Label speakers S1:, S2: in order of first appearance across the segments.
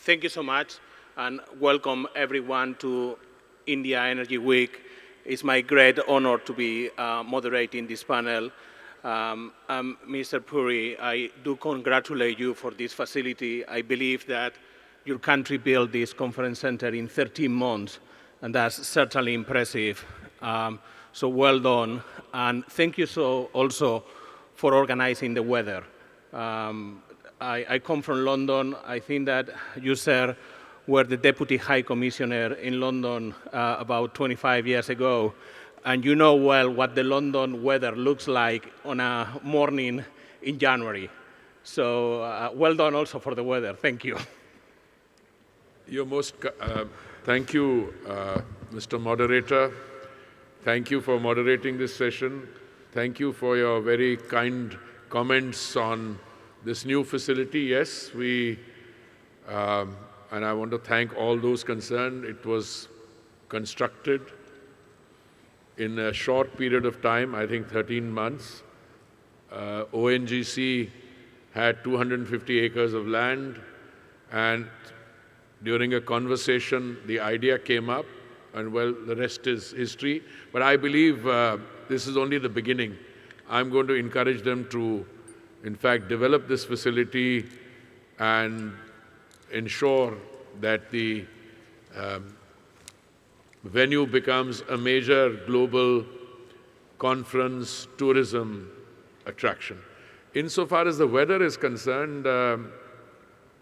S1: Thank you so much, and welcome everyone to India Energy Week. It's my great honor to be moderating this panel. Mr. Puri, I do congratulate you for this facility. I believe that your country built this conference center in 13 months, and that's certainly impressive. So well done, and thank you so also for organizing the weather. I come from London. I think that you, sir, were the Deputy High Commissioner in London about 25 years ago, and you know well what the London weather looks like on a morning in January. So well done also for the weather. Thank you.
S2: Thank you, Mr. Moderator. Thank you for moderating this session. Thank you for your very kind comments on this new facility. Yes, and I want to thank all those concerned. It was constructed in a short period of time, I think 13 months. ONGC had 250 acres of land, and during a conversation, the idea came up, and well, the rest is history. But I believe this is only the beginning. I'm going to encourage them to, in fact, develop this facility and ensure that the venue becomes a major global conference tourism attraction. Insofar as the weather is concerned,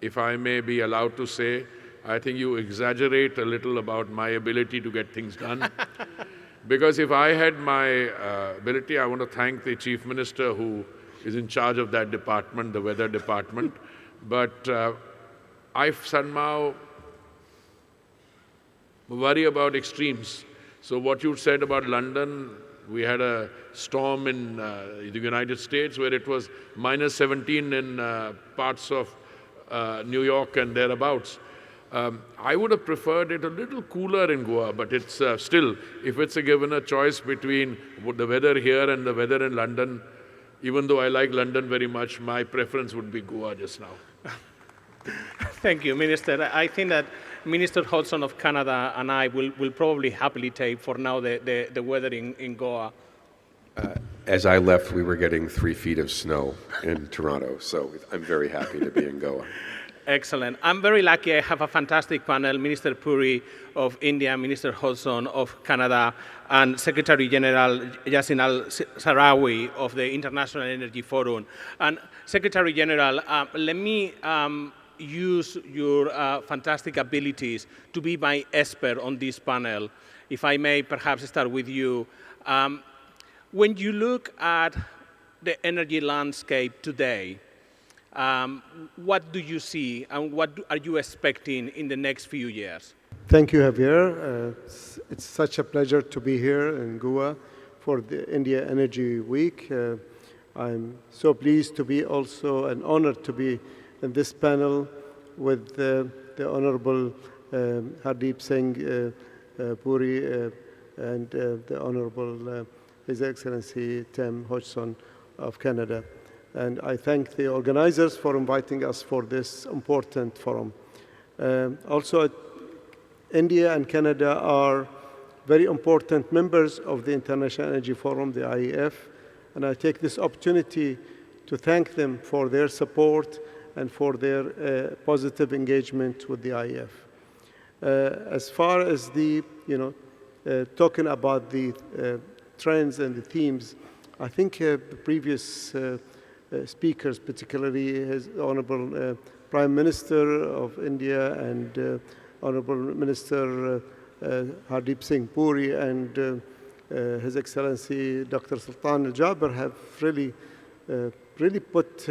S2: if I may be allowed to say, I think you exaggerate a little about my ability to get things done. Because if I had my ability, I want to thank the Chief Minister who is in charge of that department, the weather department. But I somehow worry about extremes. So what you said about London, we had a storm in the United States where it was minus 17 in parts of New York and thereabouts. I would have preferred it a little cooler in Goa, but it's still, if it's given a choice between the weather here and the weather in London, even though I like London very much, my preference would be Goa just now.
S1: Thank you, Minister. I think that Minister Hodgson of Canada and I will probably happily take for now the weather in Goa.
S3: As I left, we were getting 3 feet of snow in Toronto, so I'm very happy to be in Goa.
S1: Excellent. I'm very lucky I have a fantastic panel, Minister Puri of India, Minister Hodgson of Canada, and Secretary General Jassim Al Shirawi of the International Energy Forum. And Secretary General, let me use your fantastic abilities to be my expert on this panel. If I may perhaps start with you. When you look at the energy landscape today, what do you see and what are you expecting in the next few years?
S4: Thank you, Javier. It's such a pleasure to be here in Goa for the India Energy Week. I'm so pleased to be also and honored to be in this panel with the Honorable Hardeep Singh Puri and the Honorable His Excellency Tim Hodgson of Canada. And I thank the organizers for inviting us for this important forum. Also, India and Canada are very important members of the International Energy Forum, the IEF, and I take this opportunity to thank them for their support and for their positive engagement with the IEF. As far as the, talking about the trends and the themes, I think the previous speakers, particularly His Honorable Prime Minister of India and Honorable Minister Hardeep Singh Puri and His Excellency Dr. Sultan Al-Jaber have really put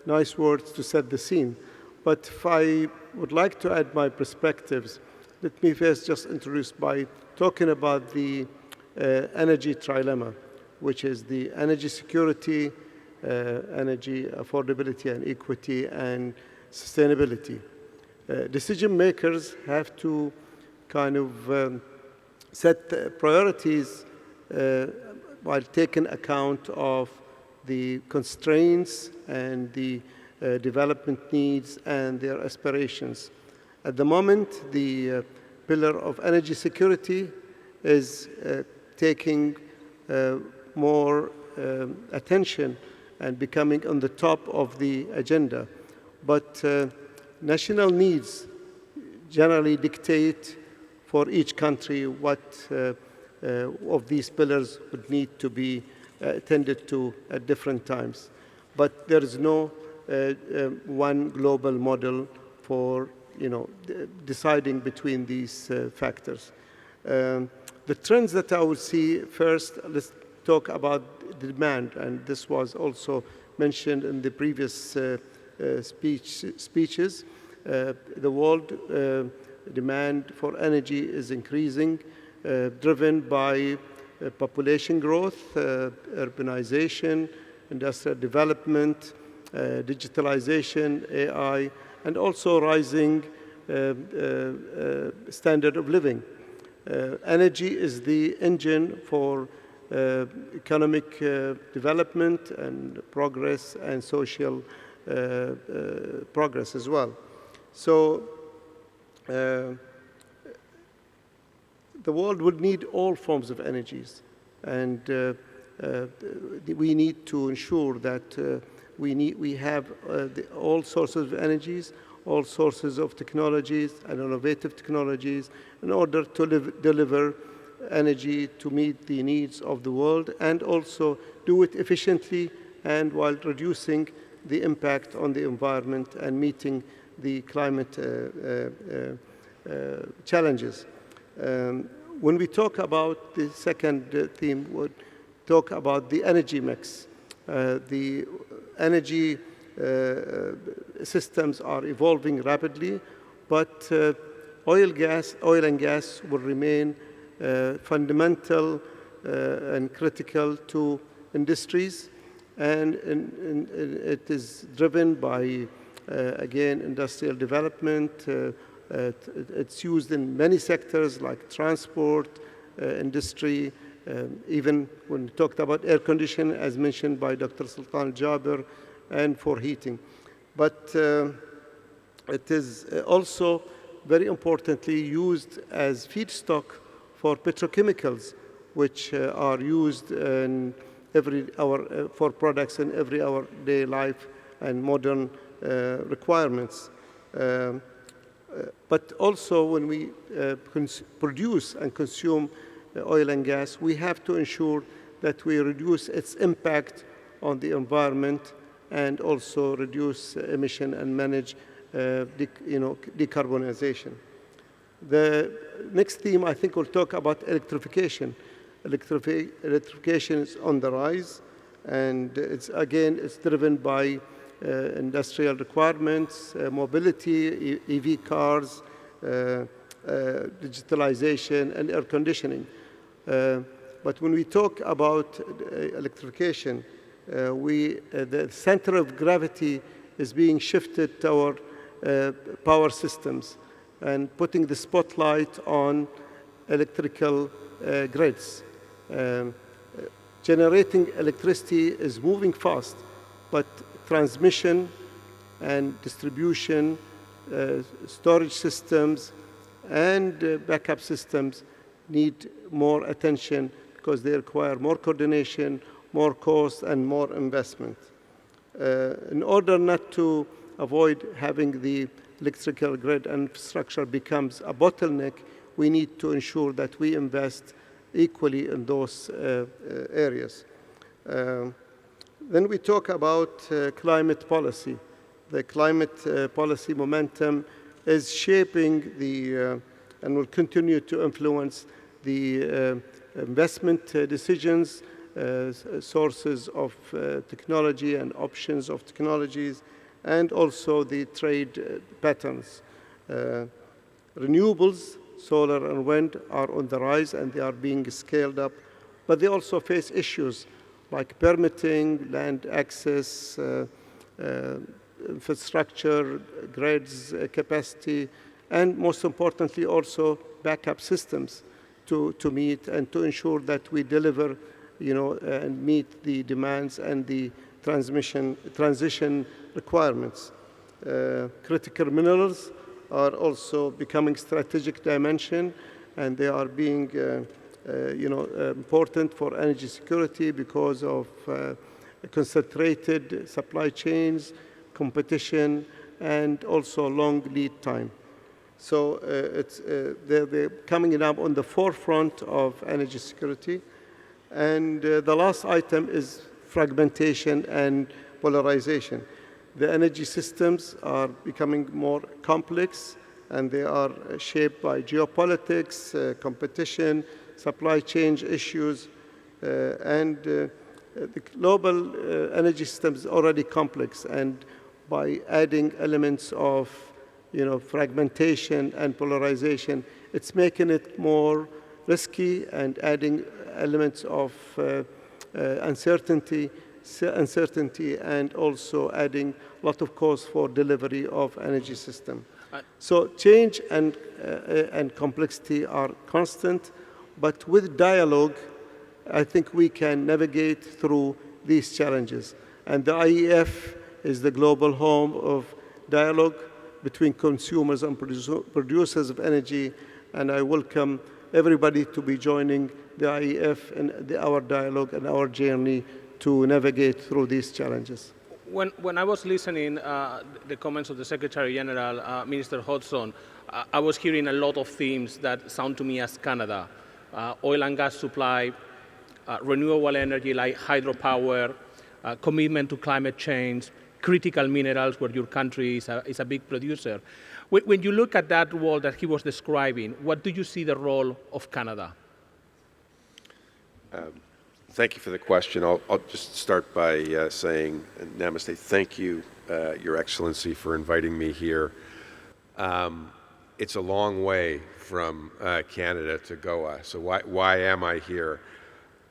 S4: nice words to set the scene. But if I would like to add my perspectives, let me first just introduce by talking about the energy trilemma, which is the energy security, energy affordability and equity, and sustainability. Decision makers have to kind of set priorities while taking account of the constraints and the development needs and their aspirations. At the moment, the pillar of energy security is taking more attention and becoming on the top of the agenda. But national needs generally dictate for each country what of these pillars would need to be attended to at different times. But there is no one global model for deciding between these factors. The trends that I would see first, let's talk about the demand, and this was also mentioned in the previous speeches. The world demand for energy is increasing, driven by population growth, urbanization, industrial development, digitalization, AI, and also rising standard of living. Energy is the engine for economic development and progress and social progress as well. So the world would need all forms of energies, and we need to ensure that we have all sources of energies, all sources of technologies and innovative technologies in order to deliver energy to meet the needs of the world, and also do it efficiently and while reducing the impact on the environment and meeting the climate challenges. When we talk about the second theme, we'll talk about the energy mix. The energy systems are evolving rapidly, but oil and gas will remain fundamental and critical to industries, and it is driven by, again, industrial development. It's used in many sectors like transport, industry, even when we talked about air conditioning, as mentioned by Dr. Sultan Jaber, and for heating. But it is also very importantly used as feedstock for petrochemicals, which are used in for products in every everyday life and modern requirements. But also when we produce and consume oil and gas, we have to ensure that we reduce its impact on the environment and also reduce emission and manage decarbonization. The next theme, I think, we'll talk about electrification. Electrification is on the rise, and it's driven by industrial requirements, mobility, EV cars, digitalization, and air conditioning. But when we talk about electrification, the center of gravity is being shifted toward power systems and putting the spotlight on electrical grids. Generating electricity is moving fast, but transmission and distribution, storage systems, and backup systems need more attention because they require more coordination, more cost, and more investment. In order not to avoid having the electrical grid infrastructure becomes a bottleneck, we need to ensure that we invest equally in those areas. Then we talk about climate policy. The climate policy momentum is shaping and will continue to influence the investment decisions, sources of technology and options of technologies, and also the trade patterns. Renewables, solar and wind, are on the rise and they are being scaled up, but they also face issues like permitting, land access, infrastructure, grids, capacity, and most importantly also backup systems to meet and to ensure that we deliver, and meet the demands and the transition requirements. Critical minerals are also becoming strategic dimension, and they are being important for energy security because of concentrated supply chains, competition, and also long lead time. So they're coming up on the forefront of energy security. And the last item is fragmentation and polarization. The energy systems are becoming more complex, and they are shaped by geopolitics, competition, supply chain issues, and the global energy system is already complex. And by adding elements of fragmentation and polarization, it's making it more risky and adding elements of uncertainty, and also adding a lot of cost for delivery of energy system. So change and complexity are constant, but with dialogue, I think we can navigate through these challenges. And the IEF is the global home of dialogue between consumers and producers of energy, and I welcome everybody to be joining the IEF in our dialogue and our journey to navigate through these challenges.
S1: When I was listening the comments of the Secretary General, Minister Hodgson, I was hearing a lot of themes that sound to me as Canada. Oil and gas supply, renewable energy like hydropower, commitment to climate change, critical minerals where your country is a big producer. When you look at that world that he was describing, what do you see the role of Canada?
S3: Thank you for the question. I'll just start by saying, Namaste, thank you, Your Excellency, for inviting me here. It's a long way from Canada to Goa, so why am I here?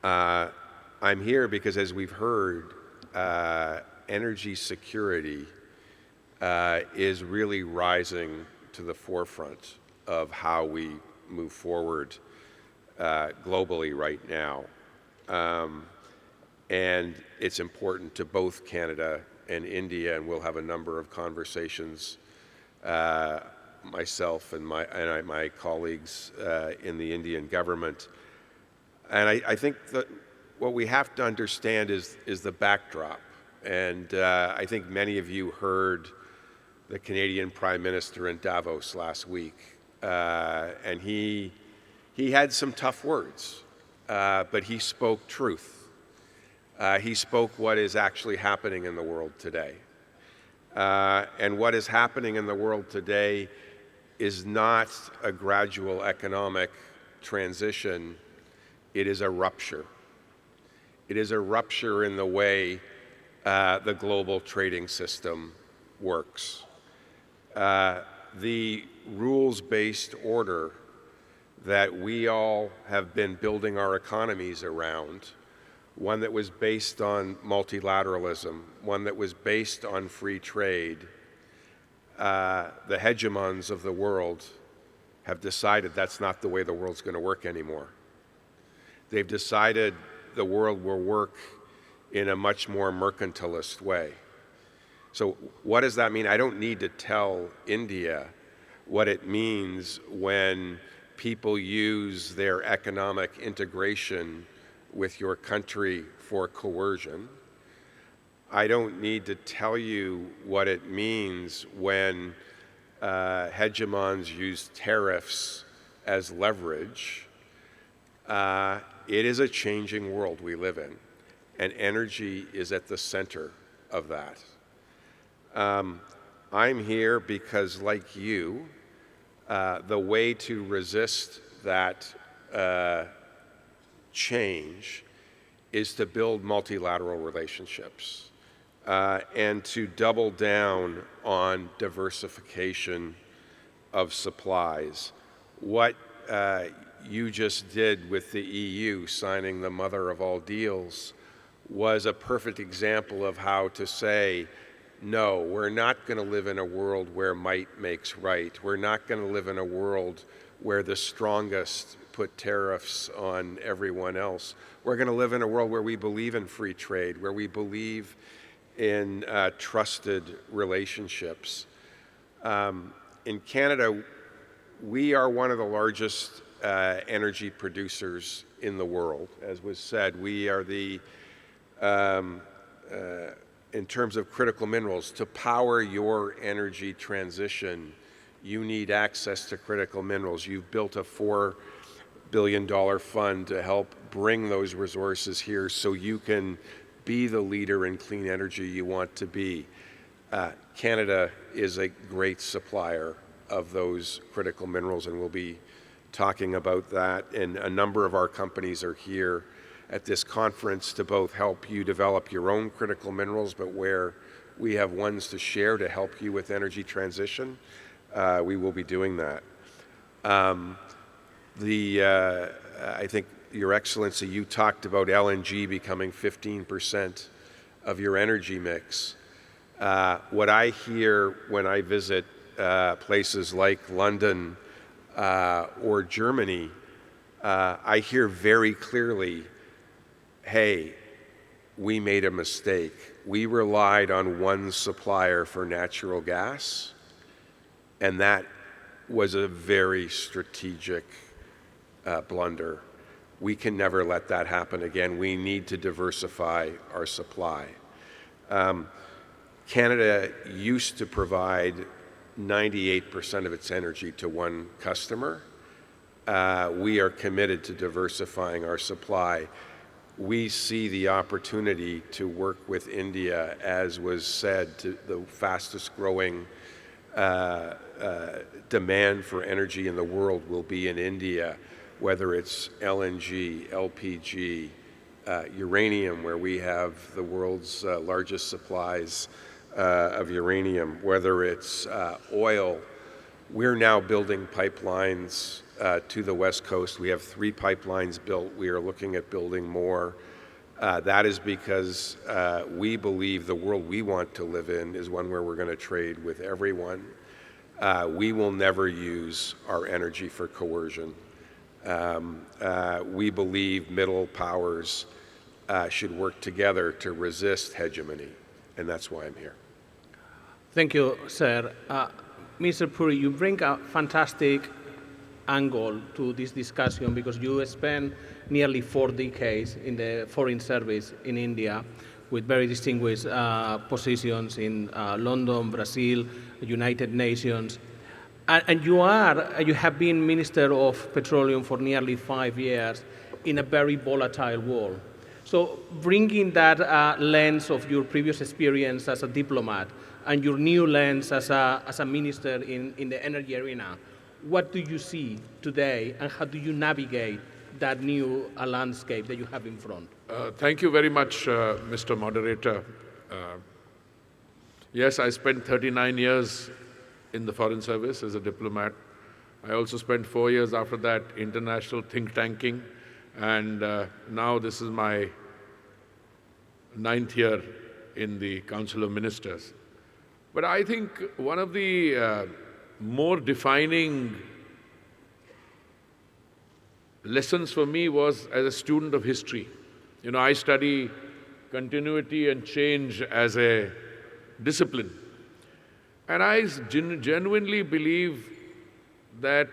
S3: I'm here because, as we've heard, energy security is really rising to the forefront of how we move forward globally right now. And it's important to both Canada and India, and we'll have a number of conversations, myself and my colleagues in the Indian government. And I think that what we have to understand is the backdrop. And I think many of you heard the Canadian Prime Minister in Davos last week, and he had some tough words. But he spoke truth. He spoke what is actually happening in the world today. And what is happening in the world today is not a gradual economic transition. It is a rupture. It is a rupture in the way the global trading system works. The rules-based order that we all have been building our economies around, one that was based on multilateralism, one that was based on free trade, the hegemons of the world have decided that's not the way the world's going to work anymore. They've decided the world will work in a much more mercantilist way. So what does that mean? I don't need to tell India what it means when people use their economic integration with your country for coercion. I don't need to tell you what it means when hegemons use tariffs as leverage. It is a changing world we live in, and energy is at the center of that. I'm here because, like you, the way to resist that change is to build multilateral relationships and to double down on diversification of supplies. What you just did with the EU signing the mother of all deals was a perfect example of how to say, no, we're not going to live in a world where might makes right. We're not going to live in a world where the strongest put tariffs on everyone else. We're going to live in a world where we believe in free trade, where we believe in trusted relationships. in Canada, we are one of the largest energy producers in the world. As was said, we are the, in terms of critical minerals, to power your energy transition, you need access to critical minerals. You've built a $4 billion fund to help bring those resources here so you can be the leader in clean energy you want to be. Canada is a great supplier of those critical minerals, and we'll be talking about that. And a number of our companies are here at this conference to both help you develop your own critical minerals, but where we have ones to share to help you with energy transition, we will be doing that. I think, Your Excellency, you talked about LNG becoming 15% of your energy mix. What I hear when I visit places like London or Germany, I hear very clearly, hey, we made a mistake. We relied on one supplier for natural gas, and that was a very strategic blunder. We can never let that happen again. We need to diversify our supply. Canada used to provide 98% of its energy to one customer. We are committed to diversifying our supply. We see the opportunity to work with India, as was said, to the fastest growing demand for energy in the world will be in India, whether it's LNG, LPG, uranium, where we have the world's largest supplies of uranium, whether it's oil. We're now building pipelines to the West Coast. We have 3 pipelines built. We are looking at building more. That is because we believe the world we want to live in is one where we're going to trade with everyone. We will never use our energy for coercion. We believe middle powers should work together to resist hegemony, and that's why I'm here.
S1: Thank you, sir. Mr. Puri, you bring a fantastic angle to this discussion because you spent nearly 4 decades in the foreign service in India with very distinguished positions in London, Brazil, United Nations. And you have been Minister of Petroleum for nearly 5 years in a very volatile world. So bringing that lens of your previous experience as a diplomat and your new lens as a minister in the energy arena, what do you see today and how do you navigate that new landscape that you have in front?
S2: Thank you very much, Mr. Moderator. Yes, I spent 39 years in the Foreign Service as a diplomat. I also spent 4 years after that international think tanking, and now this is my 9th year in the Council of Ministers. But I think one of the more defining lessons for me was as a student of history. You know, I study continuity and change as a discipline. And I genuinely believe that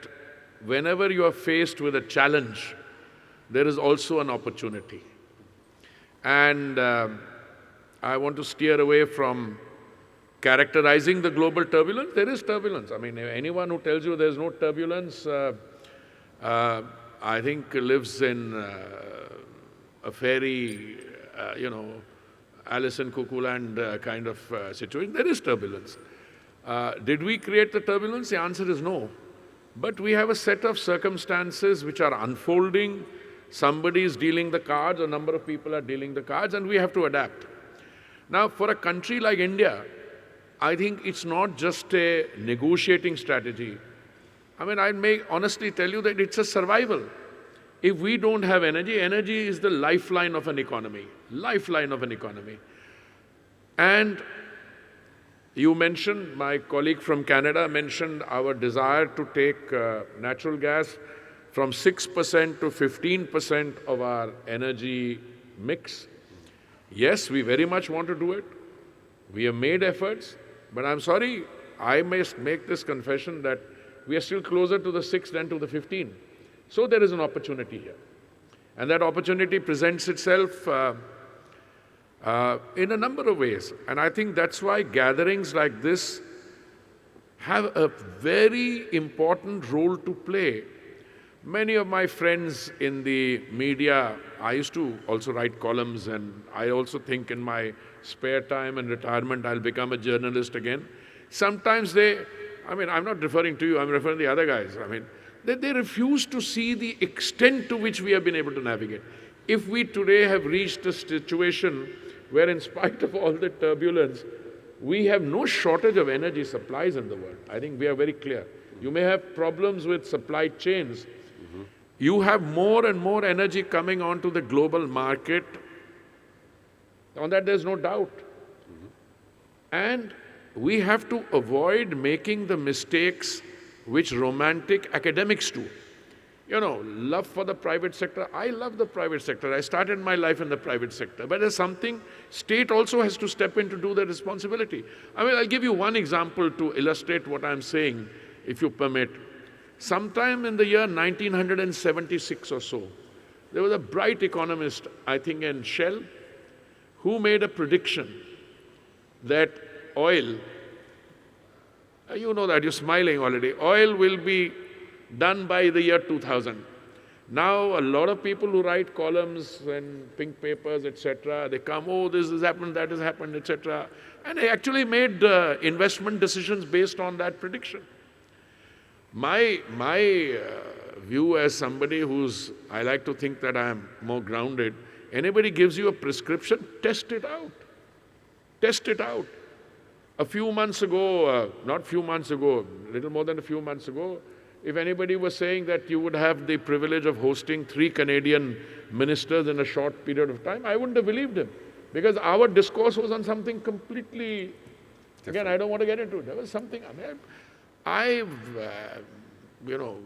S2: whenever you are faced with a challenge, there is also an opportunity. And I want to steer away from characterizing the global turbulence. There is turbulence. I mean, anyone who tells you there's no turbulence, I think lives in a fairy, Alice in Cuckoo Land kind of situation. There is turbulence. Did we create the turbulence? The answer is no. But we have a set of circumstances which are unfolding. Somebody is dealing the cards, a number of people are dealing the cards, and we have to adapt. Now, for a country like India, I think it's not just a negotiating strategy. I mean, I may honestly tell you that it's a survival. If we don't have energy, energy is the lifeline of an economy, lifeline of an economy. And you mentioned, my colleague from Canada mentioned our desire to take natural gas from 6% to 15% of our energy mix. Yes, we very much want to do it. We have made efforts, but I'm sorry, I must make this confession that we are still closer to the 6 than to the 15. So there is an opportunity here. And that opportunity presents itself in a number of ways. And I think that's why gatherings like this have a very important role to play. Many of my friends in the media, I used to also write columns, and I also think in my spare time and retirement I'll become a journalist again. Sometimes I'm not referring to you, I'm referring to the other guys. They refuse to see the extent to which we have been able to navigate. If we today have reached a situation where, in spite of all the turbulence, we have no shortage of energy supplies in the world. I think we are very clear. You may have problems with supply chains. You have more and more energy coming onto the global market. On that, there's no doubt. And we have to avoid making the mistakes which romantic academics do. Love for the private sector. I love the private sector. I started my life in the private sector. But there's something, state also has to step in to do the responsibility. I'll give you one example to illustrate what I'm saying, if you permit. Sometime in the year 1976 or so, there was a bright economist, I think in Shell, who made a prediction that oil, you know that, you're smiling already, oil will be done by the year 2000. Now, a lot of people who write columns and pink papers, etc., they come, oh, this has happened, that has happened, etc., and they actually made investment decisions based on that prediction. My view as somebody I like to think that I am more grounded, anybody gives you a prescription, test it out. Test it out. A few months ago, not few months ago, little more than a few months ago, if anybody was saying that you would have the privilege of hosting 3 Canadian ministers in a short period of time, I wouldn't have believed him. Because our discourse was on something completely, again, I don't want to get into it. There was something,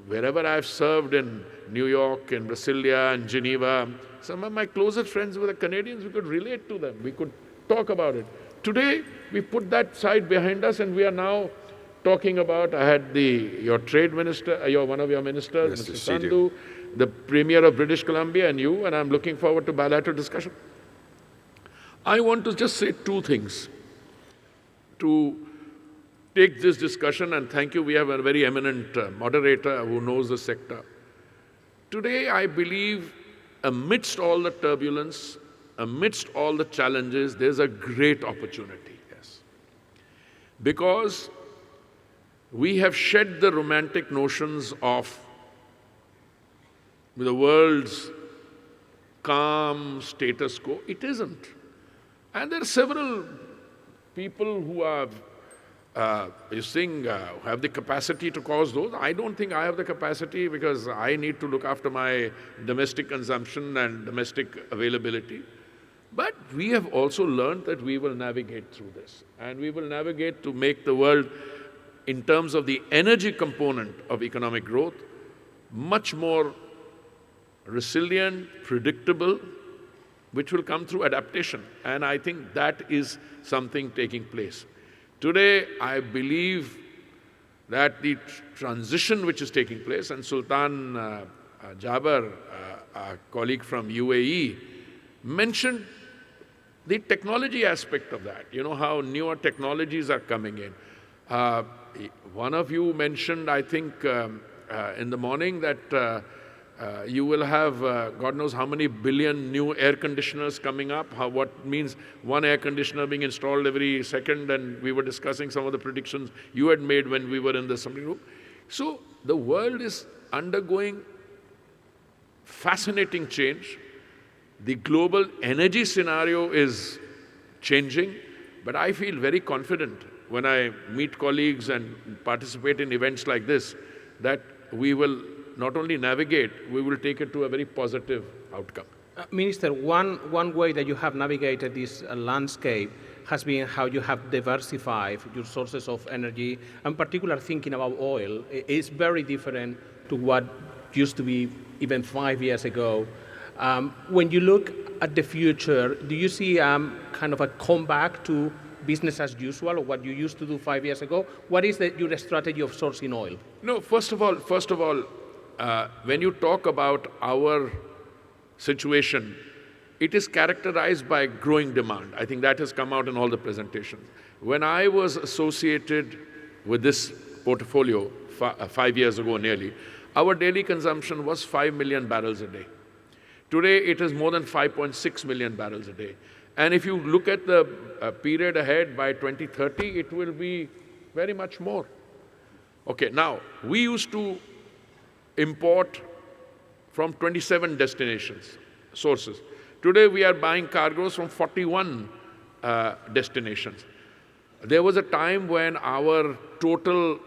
S2: wherever I've served in New York, in Brasilia, and Geneva, some of my closest friends were the Canadians. We could relate to them. We could talk about it. Today, we put that side behind us, and we are now talking about, I had your trade minister, one of your ministers, Mr. Sandhu, the Premier of British Columbia, and you, and I'm looking forward to bilateral discussion. I want to just say 2 things to take this discussion, and thank you, we have a very eminent moderator who knows the sector. Today, I believe, amidst all the turbulence, amidst all the challenges, there's a great opportunity. Yes. Because we have shed the romantic notions of the world's calm status quo. It isn't. And there are several people who are have the capacity to cause those. I don't think I have the capacity because I need to look after my domestic consumption and domestic availability. But we have also learned that we will navigate through this. And we will navigate to make the world, in terms of the energy component of economic growth, much more resilient, predictable, which will come through adaptation. And I think that is something taking place. Today, I believe that the transition which is taking place, and Sultan Jaber, a colleague from UAE, mentioned the technology aspect of that, how newer technologies are coming in. One of you mentioned, I think, in the morning that you will have God knows how many billion new air conditioners coming up, what means one air conditioner being installed every second, and we were discussing some of the predictions you had made when we were in the assembly room. So the world is undergoing fascinating change. The global energy scenario is changing, but I feel very confident when I meet colleagues and participate in events like this, that we will not only navigate, we will take it to a very positive outcome.
S1: Minister, one way that you have navigated this landscape has been how you have diversified your sources of energy, and particularly thinking about oil. It's very different to what used to be even 5 years ago. When you look at the future, do you see kind of a comeback to business as usual, or what you used to do 5 years ago? What is your strategy of sourcing oil?
S2: No, first of all, when you talk about our situation, it is characterized by growing demand. I think that has come out in all the presentations. When I was associated with this portfolio 5 years ago nearly, our daily consumption was 5 million barrels a day. Today, it is more than 5.6 million barrels a day. And if you look at the period ahead, by 2030, it will be very much more. Okay, now, we used to import from 27 sources. Today, we are buying cargoes from 41 destinations. There was a time when our total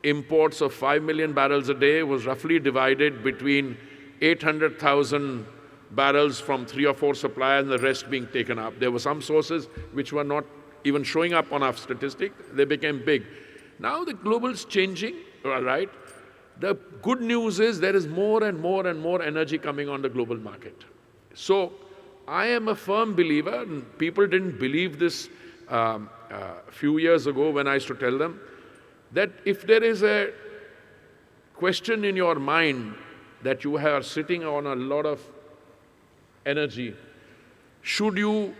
S2: imports of 5 million barrels a day was roughly divided between 800,000 barrels from 3 or 4 suppliers and the rest being taken up. There were some sources which were not even showing up on our statistic. They became big. Now the global's changing, all right? The good news is there is more and more and more energy coming on the global market. So I am a firm believer, and people didn't believe this a few years ago when I used to tell them, that if there is a question in your mind that you are sitting on a lot of energy, should you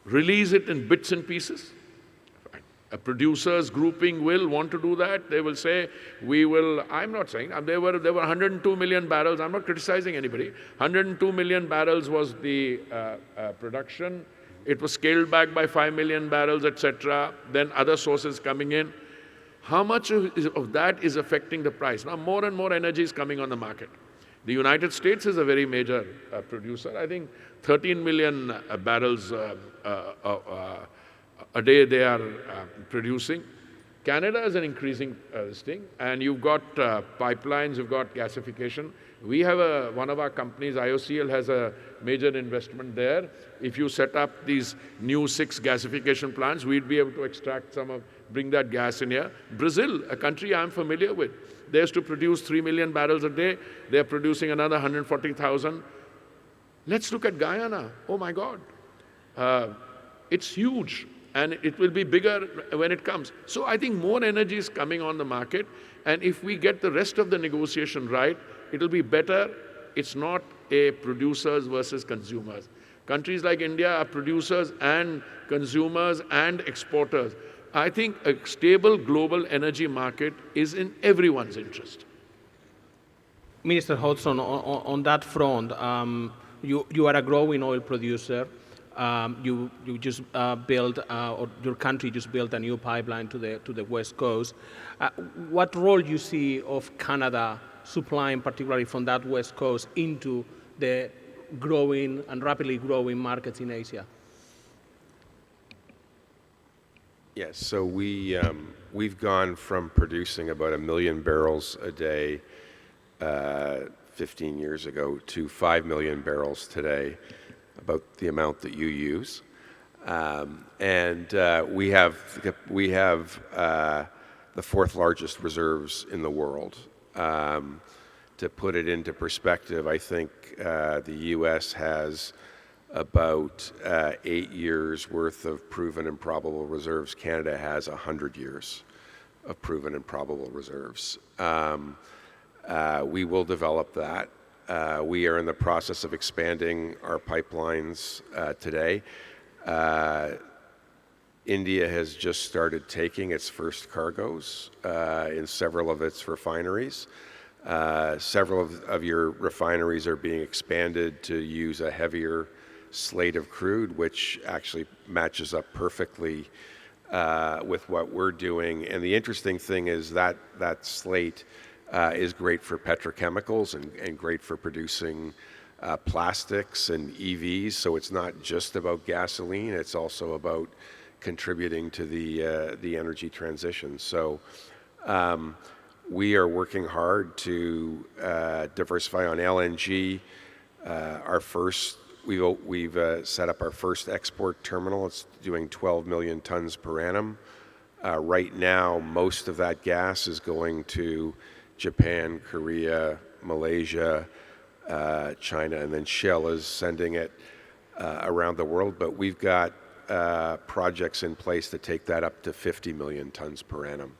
S2: release it in bits and pieces? A producers grouping will want to do that. They will say, we will, I'm not saying, there were 102 million barrels. I'm not criticizing anybody. 102 million barrels was the production. It was scaled back by 5 million barrels, etc. Then other sources coming in. How much of that is affecting the price? Now more and more energy is coming on the market. The United States is a very major producer. I think 13 million barrels a day they are producing. Canada is an increasing thing, and you've got pipelines, you've got gasification. We have one of our companies, IOCL, has a major investment there. If you set up these new 6 gasification plants, we'd be able to extract bring that gas in here. Brazil, a country I'm familiar with, they used to produce 3 million barrels a day. They're producing another 140,000. Let's look at Guyana. Oh my God. It's huge. And it will be bigger when it comes. So I think more energy is coming on the market, and if we get the rest of the negotiation right, it'll be better. It's not a producers versus consumers. Countries like India are producers and consumers and exporters. I think a stable global energy market is in everyone's interest.
S1: Minister Hodgson, on that front, you are a growing oil producer. You just built, or your country just built a new pipeline to the West Coast. What role do you see of Canada supplying, particularly from that West Coast, into the growing and rapidly growing markets in Asia?
S3: Yes, so we've gone from producing about 1 million barrels a day 15 years ago to 5 million barrels today, about the amount that you use. We have the 4th largest reserves in the world. To put it into perspective, I think the U.S. has about 8 years worth of proven and probable reserves. Canada has 100 years of proven and probable reserves. We will develop that. We are in the process of expanding our pipelines today. India has just started taking its first cargoes in several of its refineries. Several of your refineries are being expanded to use a heavier slate of crude, which actually matches up perfectly with what we're doing. And the interesting thing is that slate is great for petrochemicals and great for producing plastics and EVs. So it's not just about gasoline, it's also about contributing to the energy transition. So we are working hard to diversify on LNG. We've set up our first export terminal. It's doing 12 million tons per annum. Right now, most of that gas is going to Japan, Korea, Malaysia, China, and then Shell is sending it around the world. But we've got projects in place to take that up to 50 million tons per annum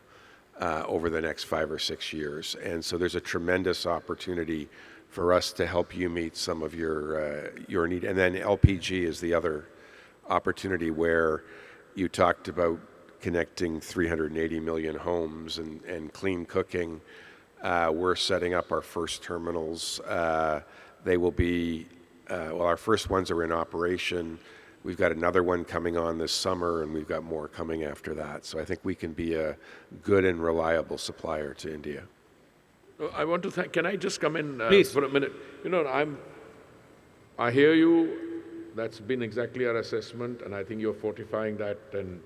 S3: over the next 5 or 6 years. And so there's a tremendous opportunity for us to help you meet some of your need. And then LPG is the other opportunity where you talked about connecting 380 million homes and clean cooking. We're setting up our first terminals. They will be, well, our first ones are in operation. We've got another one coming on this summer, and we've got more coming after that. So I think we can be a good and reliable supplier to India.
S2: I want to thank, can I just come in
S1: Please.
S2: for a minute? You know, I hear you, that's been exactly our assessment, and I think you're fortifying that, and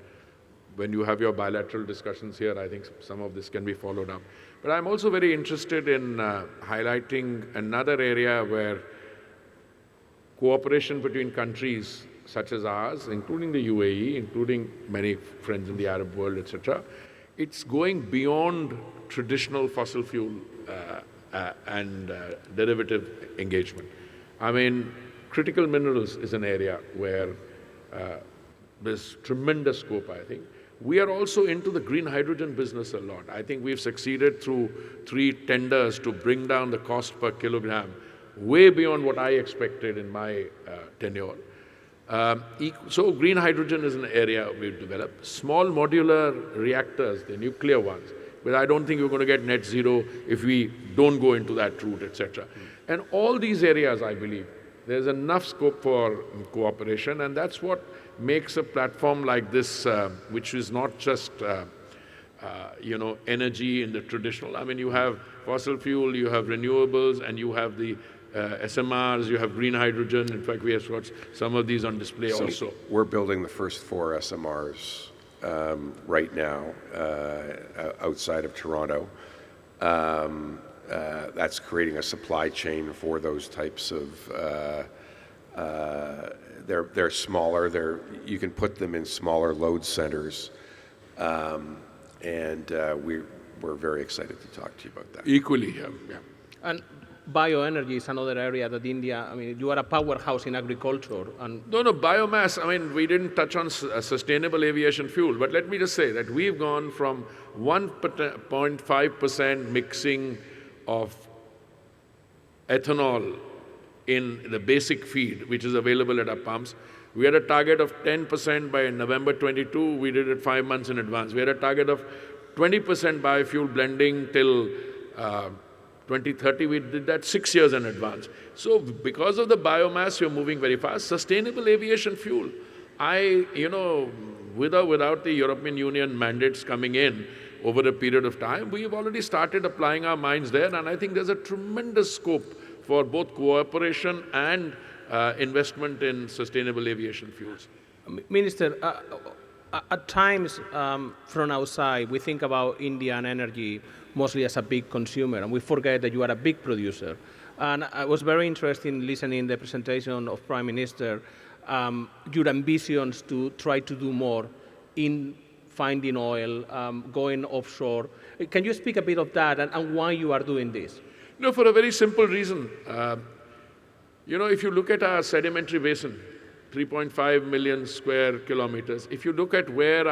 S2: when you have your bilateral discussions here, I think some of this can be followed up. But I'm also very interested in highlighting another area where cooperation between countries such as ours, including the UAE, including many friends in the Arab world, etc., it's going beyond traditional fossil fuel and derivative engagement. I mean, critical minerals is an area where there's tremendous scope, I think. We are also into the green hydrogen business a lot. I think we've succeeded through 3 tenders to bring down the cost per kilogram way beyond what I expected in my tenure. So green hydrogen is an area we've developed. Small modular reactors, the nuclear ones, but I don't think we're going to get net zero if we don't go into that route, etc. And all these areas, I believe, there's enough scope for cooperation, and that's what makes a platform like this, which is not just energy in the traditional. I mean, you have fossil fuel, you have renewables, and you have the SMRs, you have green hydrogen. In fact, we have got some of these on display also.
S3: We're building the first 4 SMRs right now outside of Toronto. That's creating a supply chain for those types of, they're smaller, you can put them in smaller load centers, and we're very excited to talk to you about that.
S2: Equally, yeah.
S1: And bioenergy is another area that India, I mean, you are a powerhouse in agriculture. And
S2: No, biomass, I mean, we didn't touch on sustainable aviation fuel, but let me just say that we've gone from 1.5% mixing of ethanol in the basic feed, which is available at our pumps. We had a target of 10% by November 22. We did it 5 months in advance. We had a target of 20% biofuel blending till 2030. We did that 6 years in advance. So because of the biomass, you're moving very fast. Sustainable aviation fuel, with or without the European Union mandates coming in over a period of time, we've already started applying our minds there, and I think there's a tremendous scope for both cooperation and investment in sustainable aviation fuels.
S1: Minister, at times from outside, we think about Indian energy mostly as a big consumer, and we forget that you are a big producer. And I was very interested in listening the presentation of Prime Minister, your ambitions to try to do more in finding oil, going offshore. Can you speak a bit of that and why you are doing this?
S2: No, for a very simple reason. If you look at our sedimentary basin, 3.5 million square kilometers, if you look at where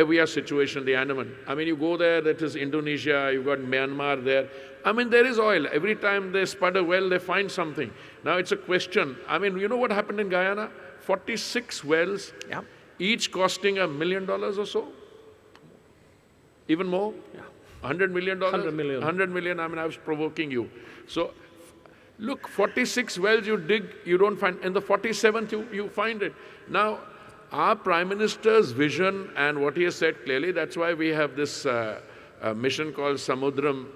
S2: we are situated in the Andaman, I mean, you go there, that is Indonesia, you've got Myanmar there. I mean, there is oil. Every time they spud a well, they find something. Now, it's a question. I mean, you know what happened in Guyana? 46 wells, each costing $1 million or so? Even more?
S1: Yeah.
S2: $100 million?
S1: 100 million.
S2: 100 million, I mean, I was provoking you. So, look, 46 wells you dig, you don't find, in the 47th you find it. Now, our Prime Minister's vision and what he has said clearly, that's why we have this mission called Samudram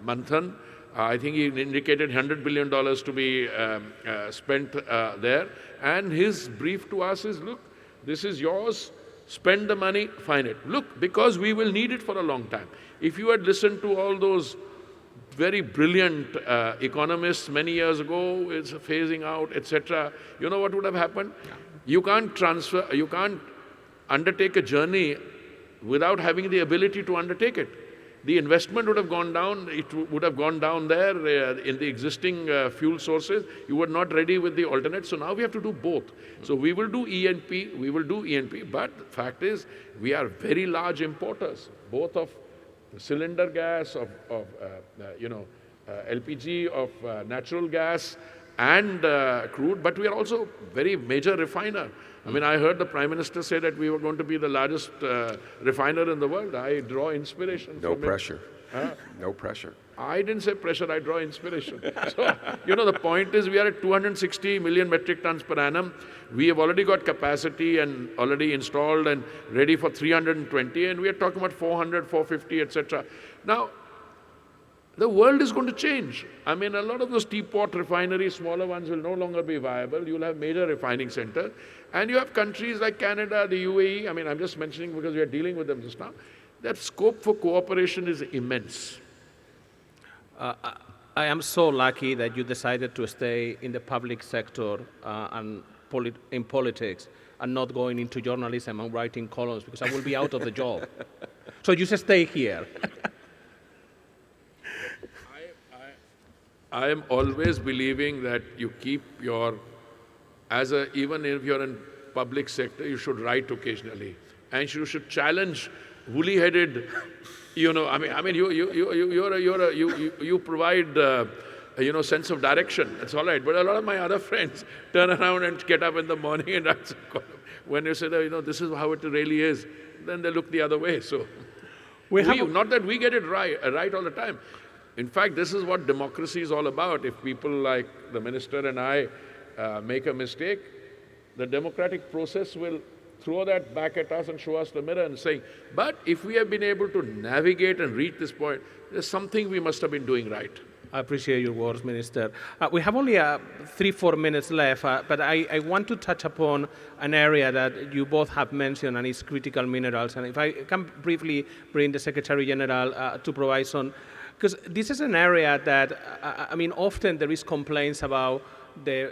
S2: Manthan. I think he indicated $100 billion to be spent there. And his brief to us is, look, this is yours, spend the money, find it. Look, because we will need it for a long time. If you had listened to all those very brilliant economists many years ago, it's phasing out, etc., you know what would have happened? Yeah. You can't undertake a journey without having the ability to undertake it. the investment would have gone down, would have gone down there in the existing fuel sources. You were not ready with the alternate, so now we have to do both. So we will do E&P, but the fact is, we are very large importers, both of cylinder gas, of LPG, of natural gas, and crude, but we are also very major refiner. I mean, I heard the Prime Minister say that we were going to be the largest refiner in the world. I draw inspiration
S3: No
S2: from
S3: pressure.
S2: it.
S3: No pressure.
S2: I didn't say pressure, I draw inspiration. So, the point is we are at 260 million metric tons per annum. We have already got capacity and already installed and ready for 320, and we are talking about 400, 450, etc. Now, the world is going to change. I mean, a lot of those teapot refineries, smaller ones, will no longer be viable. You'll have major refining centers. And you have countries like Canada, the UAE, I mean, I'm just mentioning because we are dealing with them just now, that scope for cooperation is immense.
S1: I am so lucky that you decided to stay in the public sector and in politics and not going into journalism and writing columns, because I will be out of the job. So you just stay here.
S2: I am always believing that you keep even if you're in public sector, you should write occasionally. And you should challenge woolly-headed, you provide, sense of direction. That's all right. But a lot of my other friends turn around and get up in the morning and write a column. When you say that, this is how it really is, then they look the other way. So, not that we get it right all the time. In fact, this is what democracy is all about. If people like the minister and I make a mistake, the democratic process will throw that back at us and show us the mirror and say, but if we have been able to navigate and reach this point, there's something we must have been doing right.
S1: I appreciate your words, Minister. We have only 3-4 minutes left, but I want to touch upon an area that you both have mentioned, and it's critical minerals. And if I can briefly bring the Secretary General to provide some, because this is an area that, often there is complaints about the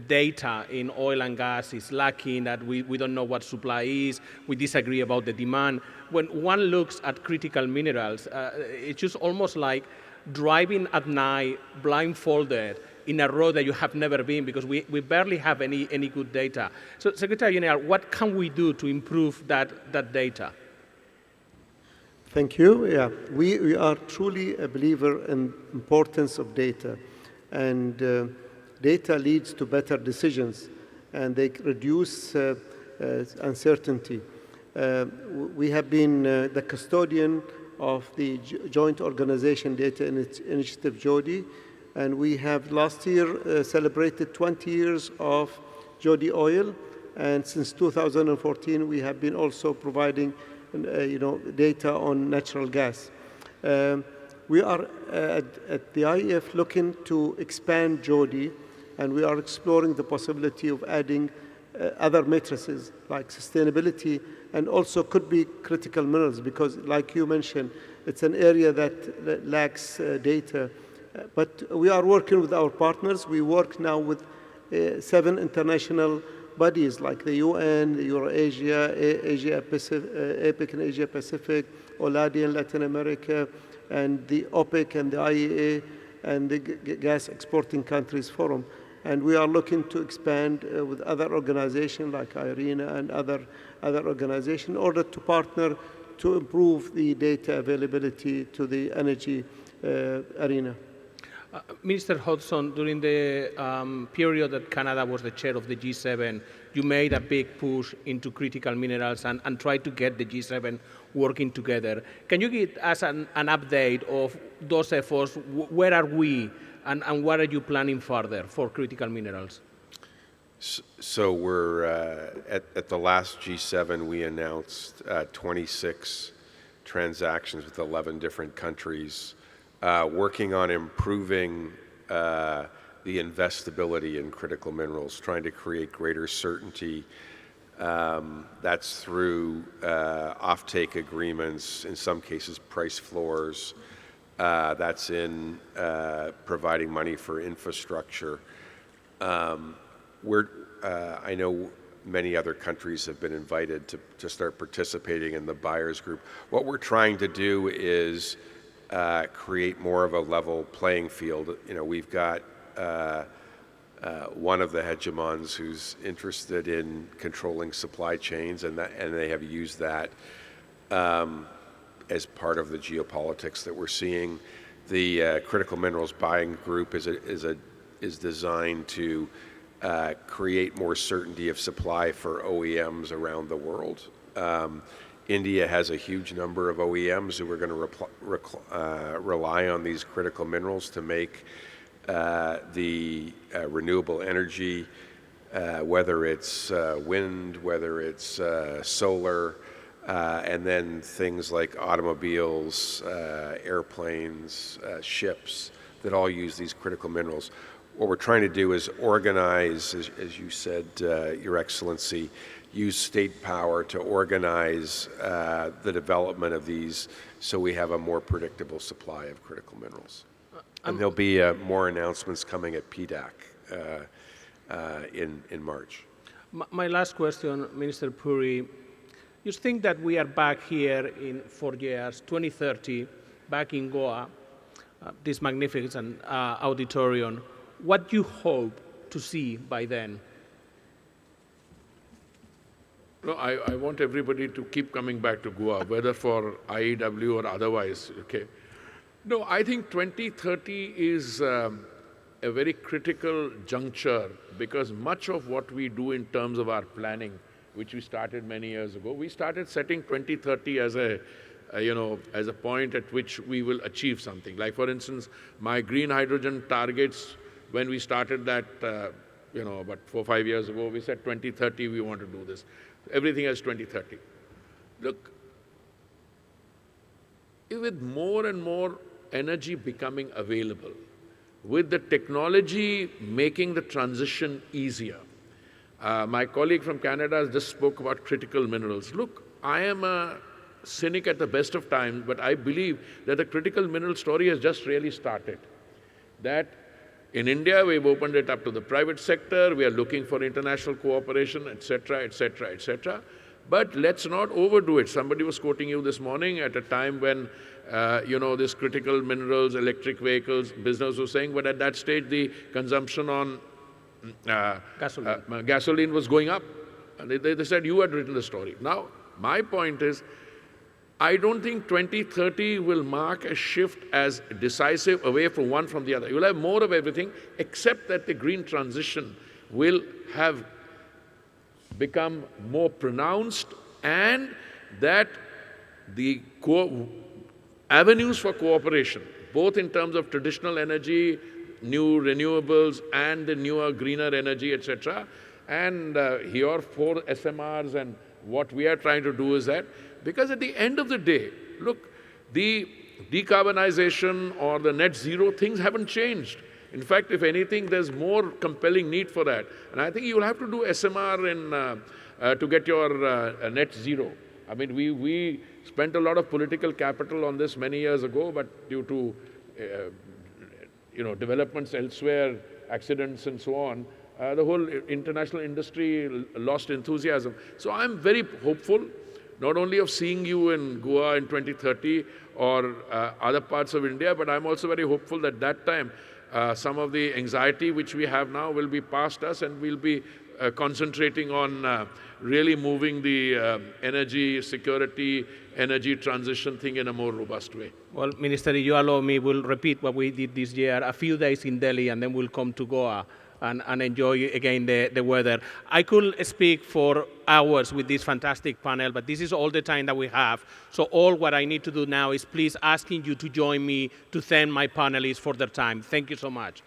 S1: data in oil and gas is lacking, that we don't know what supply is, we disagree about the demand. When one looks at critical minerals, it's just almost like driving at night blindfolded in a road that you have never been, because we barely have any good data. So, Secretary General, what can we do to improve that data?
S4: Thank you. Yeah, we are truly a believer in importance of data, and data leads to better decisions, and they reduce uncertainty. We have been the custodian of the Joint Organization Data Initiative, JODI, and we have last year celebrated 20 years of JODI oil, and since 2014 we have been also providing data on natural gas. We are at the IEF looking to expand JODI, and we are exploring the possibility of adding other matrices like sustainability, and also could be critical minerals, because like you mentioned, it's an area that lacks data. But we are working with our partners. We work now with 7 international bodies like the UN, the Eurasia, APEC and Asia Pacific, OLADI in Latin America, and the OPEC and the IEA and the Gas Exporting Countries Forum. And we are looking to expand with other organizations like IRENA and other organizations in order to partner to improve the data availability to the energy arena.
S1: Minister Hodgson, during the period that Canada was the chair of the G7, you made a big push into critical minerals and tried to get the G7 working together. Can you give us an update of those efforts? Where are we, and what are you planning further for critical minerals?
S3: So we're at the last G7, we announced 26 transactions with 11 different countries, working on improving the investability in critical minerals, trying to create greater certainty. That's through offtake agreements, in some cases price floors. That's in providing money for infrastructure. I know many other countries have been invited to start participating in the buyers group. What we're trying to do is create more of a level playing field. We've got one of the hegemons who's interested in controlling supply chains, and they have used that as part of the geopolitics that we're seeing. The critical minerals buying group is designed to create more certainty of supply for OEMs around the world. India has a huge number of OEMs who are going to rely on these critical minerals to make the renewable energy, whether it's wind, whether it's solar, and then things like automobiles, airplanes, ships that all use these critical minerals. What we're trying to do is organize, as you said, Your Excellency, use state power to organize the development of these so we have a more predictable supply of critical minerals. And there'll be more announcements coming at PDAC in March.
S1: My last question, Minister Puri. You think that we are back here in 4 years, 2030, back in Goa, this magnificent auditorium. What do you hope to see by then?
S2: No, I want everybody to keep coming back to Goa, whether for IEW or otherwise, okay? No, I think 2030 is a very critical juncture, because much of what we do in terms of our planning, which we started many years ago, we started setting 2030 as a point at which we will achieve something. Like, for instance, my green hydrogen targets, when we started that, about 4 or 5 years ago, we said 2030 we want to do this. Everything else 2030. Look, with more and more energy becoming available, with the technology making the transition easier. My colleague from Canada just spoke about critical minerals. Look, I am a cynic at the best of times, but I believe that the critical mineral story has just really started. That in India, we've opened it up to the private sector, we are looking for international cooperation, etc., etc., etc. But let's not overdo it. Somebody was quoting you this morning at a time when, this critical minerals, electric vehicles business was saying, but at that stage, the consumption on gasoline was going up. And they said, you had written the story. Now, my point is, I don't think 2030 will mark a shift as decisive away from one from the other. You'll have more of everything, except that the green transition will have become more pronounced, and that the avenues for cooperation, both in terms of traditional energy, new renewables, and the newer, greener energy, etc. And here 4 SMRs, and what we are trying to do is that, because at the end of the day, look, the decarbonization or the net zero things haven't changed. In fact, if anything, there's more compelling need for that. And I think you'll have to do SMR to get your net zero. I mean, we spent a lot of political capital on this many years ago, but due to developments elsewhere, accidents and so on, the whole international industry lost enthusiasm. So I'm very hopeful, not only of seeing you in Goa in 2030 or other parts of India, but I'm also very hopeful that that time some of the anxiety which we have now will be past us, and we'll be concentrating on really moving the energy security, energy transition thing in a more robust way.
S1: Well, Minister, if you allow me, we'll repeat what we did this year, a few days in Delhi, and then we'll come to Goa and enjoy again the weather. I could speak for hours with this fantastic panel, but this is all the time that we have. So all what I need to do now is please asking you to join me to thank my panelists for their time. Thank you so much.